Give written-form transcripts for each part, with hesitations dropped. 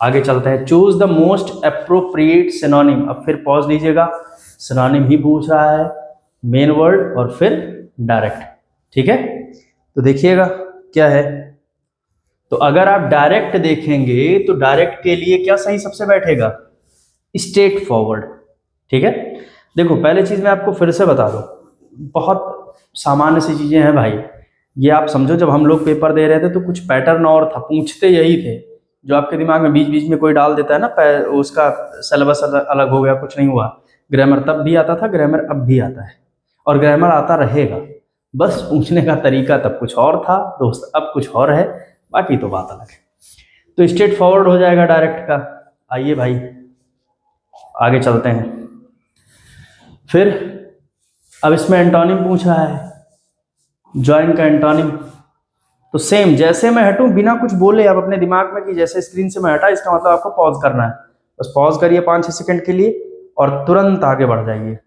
आगे चलते हैं, choose the most appropriate synonym. अब फिर पॉज लीजिएगा, सिनोनिम ही पूछ रहा है, मेन वर्ड और फिर डायरेक्ट। ठीक है, तो देखिएगा क्या है। तो अगर आप डायरेक्ट देखेंगे तो डायरेक्ट के लिए क्या सही सबसे बैठेगा, स्ट्रेट फॉरवर्ड। ठीक है, देखो पहले चीज मैं आपको फिर से बता दूं, बहुत सामान्य सी चीजें हैं भाई, ये आप समझो। जब हम लोग पेपर दे रहे थे तो कुछ पैटर्न और था, पूछते यही थे, जो आपके दिमाग में बीच बीच में कोई डाल देता है ना, उसका सिलेबस अलग हो गया, कुछ नहीं हुआ। ग्रामर तब भी आता था, ग्रामर अब भी आता है, और ग्रामर आता रहेगा, बस पूछने का तरीका तब कुछ और था दोस्त, अब कुछ और है, बाकी तो बात अलग है। तो स्ट्रेट फॉरवर्ड हो जाएगा डायरेक्ट का। आइए भाई आगे चलते हैं। फिर अब इसमें एंटोनिम पूछ रहा है, ज्वाइन का एंटोनिम। तो सेम जैसे मैं हटूं बिना कुछ बोले, आप अपने दिमाग में कि जैसे स्क्रीन से मैं हटा, इसका मतलब आपको पॉज करना है, बस पॉज करिए 5-6 सेकंड के लिए और तुरंत आगे बढ़ जाइए।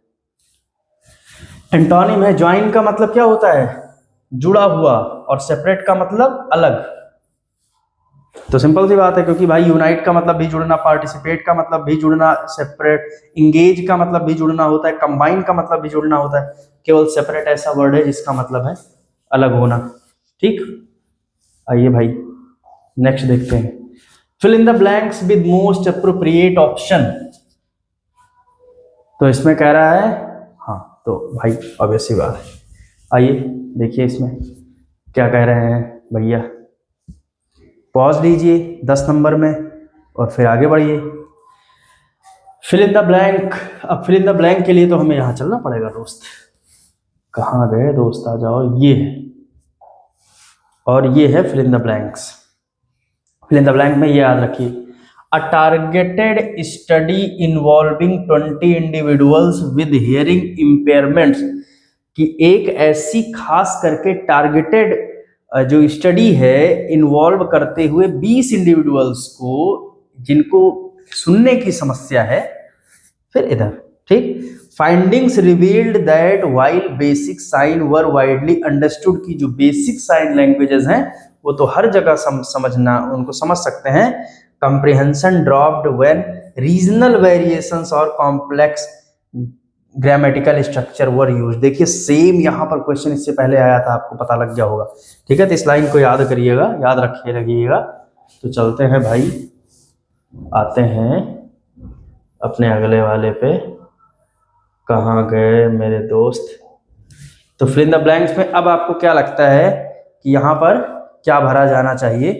एंटोनिम है, ज्वाइन का मतलब क्या होता है, जुड़ा हुआ, और सेपरेट का मतलब अलग। तो सिंपल सी बात है, क्योंकि भाई यूनाइट का मतलब भी जुड़ना, पार्टिसिपेट का मतलब भी जुड़ना, सेपरेट, इंगेज का मतलब भी जुड़ना होता है, कंबाइन का मतलब भी जुड़ना होता है। केवल सेपरेट ऐसा वर्ड है जिसका मतलब है अलग होना। ठीक, आइए भाई नेक्स्ट देखते हैं, fill in the blanks with most appropriate option. तो इसमें कह रहा है, हाँ तो भाई ऑब्वियस सी बात है, आइए देखिए इसमें क्या कह रहे हैं भैया। पॉज लीजिए 10 नंबर में और फिर आगे बढ़िए। Fill in the blank. अब फिल इन द ब्लैंक के लिए तो हमें यहां चलना पड़ेगा दोस्त। कहाँ गए दोस्त, आ जाओ, ये है, और ये है fill in the blanks. Fill in the blank में ये याद रखिए, a targeted study involving 20 individuals with hearing impairments, कि एक ऐसी खास करके टारगेटेड जो स्टडी है इन्वॉल्व करते हुए 20 इंडिविजुअल्स को जिनको सुनने की समस्या है। फिर इधर ठीक, findings revealed that while basic sign were widely understood, की जो बेसिक साइन लैंग्वेजेस हैं वो तो हर जगह समझना, उनको समझ सकते हैं। Comprehension dropped when regional variations और complex grammatical structure were use. देखिए सेम यहाँ पर क्वेश्चन इससे पहले आया था, आपको पता लग गया होगा। ठीक है, तो इस लाइन को याद करिएगा, याद रखिए रखिएगा। तो चलते हैं भाई, आते हैं अपने अगले वाले पे। कहाँ गए मेरे दोस्त। तो फिल इन द ब्लैंक्स में अब आपको क्या लगता है कि यहाँ पर क्या भरा जाना चाहिए।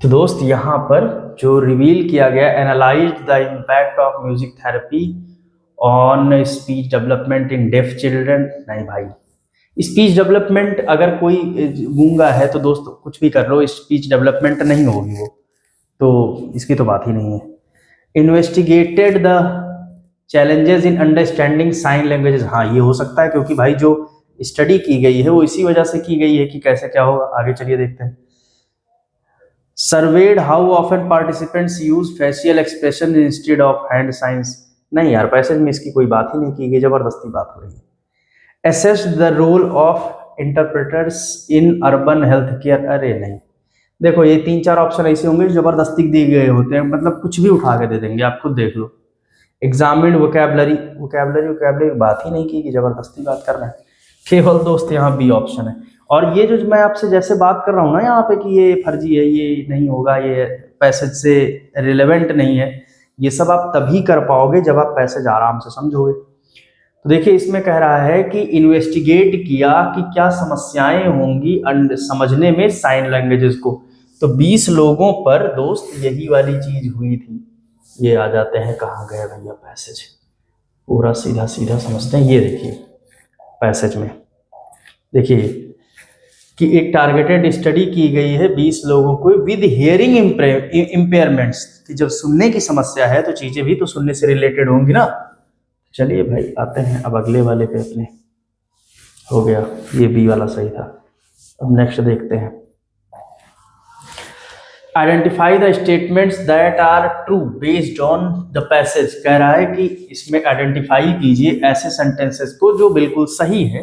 तो दोस्त यहाँ पर जो रिवील किया गया, analyse the impact of music therapy on speech development in deaf children. नहीं भाई, स्पीच डेवलपमेंट अगर कोई गूंगा है तो दोस्त कुछ भी कर लो, स्पीच डेवलपमेंट नहीं होगी वो, तो इसकी तो बात ही नहीं है। Investigated the challenges in understanding sign languages. हाँ ये हो सकता है, क्योंकि भाई जो स्टडी की गई है वो इसी वजह से की गई है कि कैसे क्या होगा। आगे चलिए देखते हैं। Served how often participants use facial expression instead of hand science. नहीं यार, पैसेज में इसकी कोई बात ही नहीं की गई, जबरदस्ती बात हो रही है। Assess the role of interpreters in urban health care. अरे नहीं, देखो ये 3-4 ऑप्शन ऐसे होंगे जो जबरदस्ती दिए गए होते हैं, मतलब कुछ भी उठा के दे देंगे, आप खुद देख लो। एग्जामिन वोकैबलरी, वोकैबलरी बात ही नहीं की कि जबरदस्ती बात करना है। केवल दोस्त यहाँ बी ऑप्शन है। और ये जो मैं आपसे जैसे बात कर रहा हूँ ना यहाँ पे कि ये फर्जी है, ये नहीं होगा, ये पैसेज से रिलेवेंट नहीं है, ये सब आप तभी कर पाओगे जब आप पैसेज आराम से समझोगे। तो देखिए इसमें कह रहा है कि इन्वेस्टिगेट किया कि क्या समस्याएं होंगी समझने में साइन लैंग्वेजेस को। तो 20 लोगों पर दोस्त यही वाली चीज हुई थी। ये आ जाते हैं, कहाँ गए भैया पैसेज, पूरा सीधा सीधा समझते हैं। ये देखिए पैसेज में देखिए कि एक टारगेटेड स्टडी की गई है 20 लोगों को विद हियरिंग इम्पेयरमेंट्स, कि जब सुनने की समस्या है तो चीजें भी तो सुनने से रिलेटेड होंगी ना। चलिए भाई आते हैं अब अगले वाले पे अपने। हो गया, ये बी वाला सही था। अब नेक्स्ट देखते हैं। Identify the statements that are true based on the passage. कह रहा है कि इसमें आइडेंटिफाई कीजिए ऐसे सेंटेंसेस को जो बिल्कुल सही है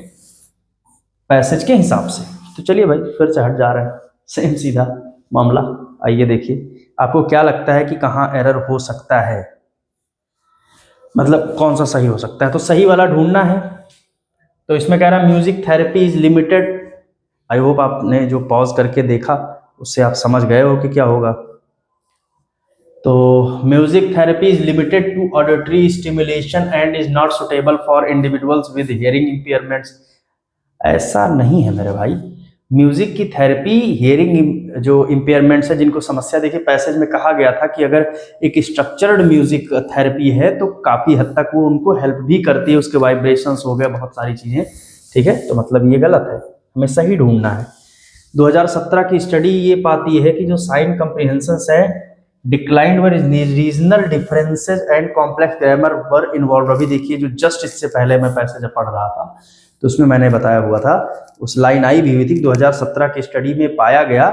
पैसेज के हिसाब से। तो चलिए भाई फिर से हट जा रहे हैं, सेम सीधा। मामला। आइए देखिए आपको क्या लगता है कि कहाँ एरर हो सकता है, मतलब कौन सा सही हो सकता है। तो सही वाला ढूंढना है। तो इसमें कह रहा है music therapy is limited. I hope आपने जो पॉज करके देखा उससे आप समझ गए हो कि क्या होगा। तो music therapy is limited to auditory stimulation and is not suitable for individuals with hearing impairments. ऐसा नहीं है मेरे भाई। म्यूजिक की थेरेपी हियरिंग जो इम्पेयरमेंट्स है, जिनको समस्या, देखिए पैसेज में कहा गया था कि अगर एक स्ट्रक्चर्ड म्यूजिक थेरेपी है तो काफ़ी हद तक वो उनको हेल्प भी करती है, उसके वाइब्रेशंस हो गए, बहुत सारी चीज़ें, ठीक है। तो मतलब ये गलत है, हमें सही ढूंढना है। 2017 की स्टडी ये पाती है कि जो साइन कम्प्रीहेंशंस है declined were regional differences and complex grammar were involve. अभी देखिए जो जस्ट इससे पहले मैं पैसेज पढ़ रहा था तो उसमें मैंने बताया हुआ था, उस लाइन आई भी हुई थी। 2017 की स्टडी में पाया गया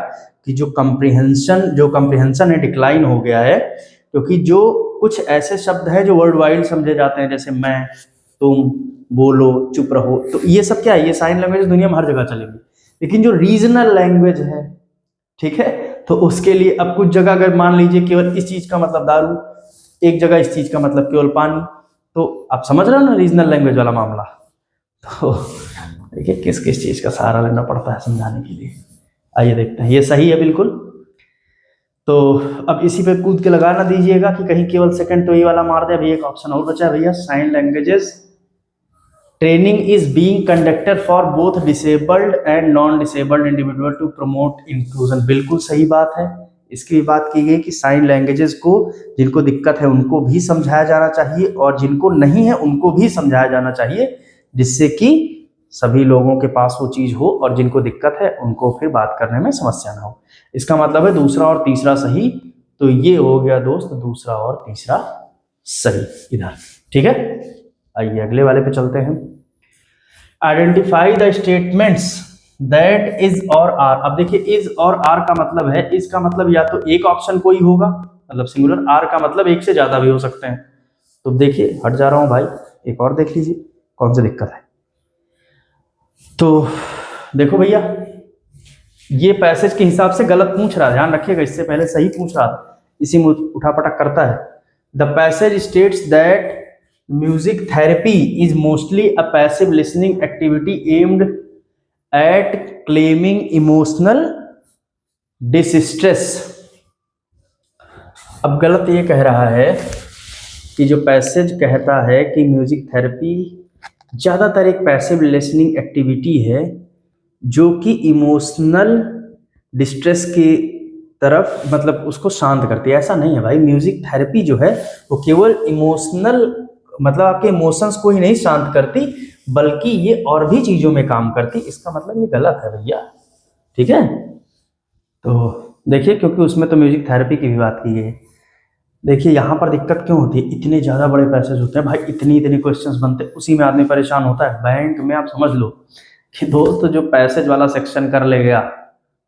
कि जो कम्प्रीहेंशन है डिक्लाइन हो गया है, क्योंकि जो कुछ ऐसे शब्द हैं जो वर्ल्ड वाइड समझे जाते हैं, जैसे मैं, तुम, बोलो, चुप रहो, तो ये सब क्या है, ये साइन लैंग्वेज दुनिया में हर जगह चलेगी। लेकिन जो रीजनल लैंग्वेज है, ठीक है, तो उसके लिए अब कुछ जगह अगर मान लीजिए केवल इस चीज का मतलब दारू, एक जगह इस चीज का मतलब केवल पानी, तो आप समझ रहे हो ना रीजनल लैंग्वेज वाला मामला। तो देखिए किस किस चीज का सहारा लेना पड़ता है समझाने के लिए। आइए देखते हैं, ये सही है बिल्कुल। तो अब इसी पे कूद के लगा ना दीजिएगा कि कहीं केवल सेकंड तो ये वाला मार दे। अभी एक ऑप्शन और बचा है भैया, sign languages training is being conducted for both disabled and non disabled individual to promote inclusion. बिल्कुल सही बात है। इसकी भी बात की गई कि साइन लैंग्वेजेस को जिनको दिक्कत है उनको भी समझाया जाना चाहिए और जिनको नहीं है उनको भी समझाया जाना चाहिए, जिससे कि सभी लोगों के पास वो चीज हो और जिनको दिक्कत है उनको फिर बात करने में समस्या ना हो। इसका मतलब है दूसरा और तीसरा सही। तो ये हो गया दोस्त दूसरा और तीसरा सही इधर, ठीक है। आइए अगले वाले पे चलते हैं। Identify the statements that is और आर। अब देखिए इज और आर का मतलब है, इज का मतलब या तो एक ऑप्शन कोई होगा मतलब सिंगुलर, आर का मतलब एक से ज्यादा भी हो सकते हैं। तो देखिए हट जा रहा हूं भाई, एक और देख लीजिए कौन सी दिक्कत है। तो देखो भैया ये पैसेज के हिसाब से गलत पूछ रहा है, ध्यान रखिएगा, इससे पहले सही पूछ रहा था, इसी में उठापटक करता है। The passage states that music therapy is mostly a passive listening activity aimed at claiming emotional distress. अब गलत ये कह रहा है कि जो पैसेज कहता है कि म्यूजिक थेरेपी ज़्यादातर एक पैसिव लिसनिंग एक्टिविटी है जो कि इमोशनल डिस्ट्रेस की तरफ मतलब उसको शांत करती है। ऐसा नहीं है भाई, म्यूजिक थेरेपी जो है वो केवल इमोशनल मतलब आपके इमोशंस को ही नहीं शांत करती बल्कि ये और भी चीज़ों में काम करती। इसका मतलब ये गलत है भैया, ठीक है। तो देखिए क्योंकि उसमें तो म्यूजिक थेरेपी की भी बात की गई है। देखिए यहाँ पर दिक्कत क्यों होती है, इतने ज़्यादा बड़े पैसेज होते हैं भाई, इतनी इतनी क्वेश्चंस बनते हैं, उसी में आदमी परेशान होता है। बैंक में आप समझ लो कि दोस्त जो पैसेज वाला सेक्शन कर ले गया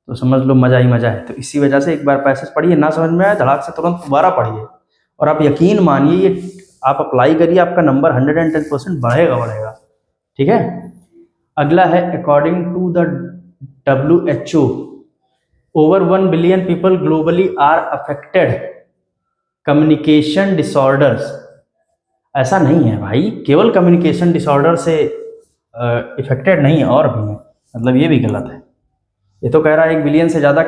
तो समझ लो मजा ही मजा है। तो इसी वजह से एक बार पैसेज पढ़िए, ना समझ में आए धड़ाक से तुरंत दोबारा पढ़िए और आप यकीन मानिए ये आप अप्लाई करिए, आपका नंबर 110% बढ़ेगा, ठीक है। अगला है according to the WHO over 1 billion people globally are affected communication disorders. ऐसा नहीं है भाई, केवल कम्युनिकेशन डिसऑर्डर से इफेक्टेड नहीं है और भी है, मतलब ये भी गलत है। ये तो कह रहा है 1 बिलियन से ज़्यादा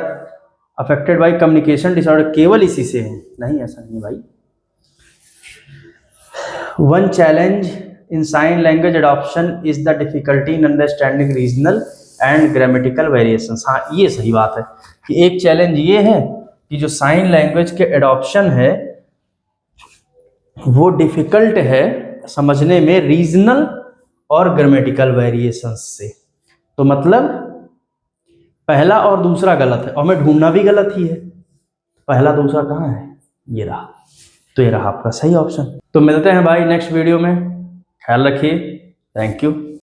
अफेक्टेड बाई कम्युनिकेशन डिसऑर्डर, केवल इसी से है, नहीं ऐसा नहीं भाई। One challenge in sign language adoption is the difficulty in understanding regional and grammatical variations. हाँ ये सही बात है कि एक चैलेंज ये है कि जो साइन लैंग्वेज के एडॉप्शन है वो डिफिकल्ट है समझने में रीजनल और ग्रामेटिकल वेरिएशंस से। तो मतलब पहला और दूसरा गलत है और मैं ढूंढना भी गलत ही है। पहला दूसरा कहाँ है, ये रहा, तो ये रहा आपका सही ऑप्शन। तो मिलते हैं भाई नेक्स्ट वीडियो में, ख्याल रखिए, थैंक यू।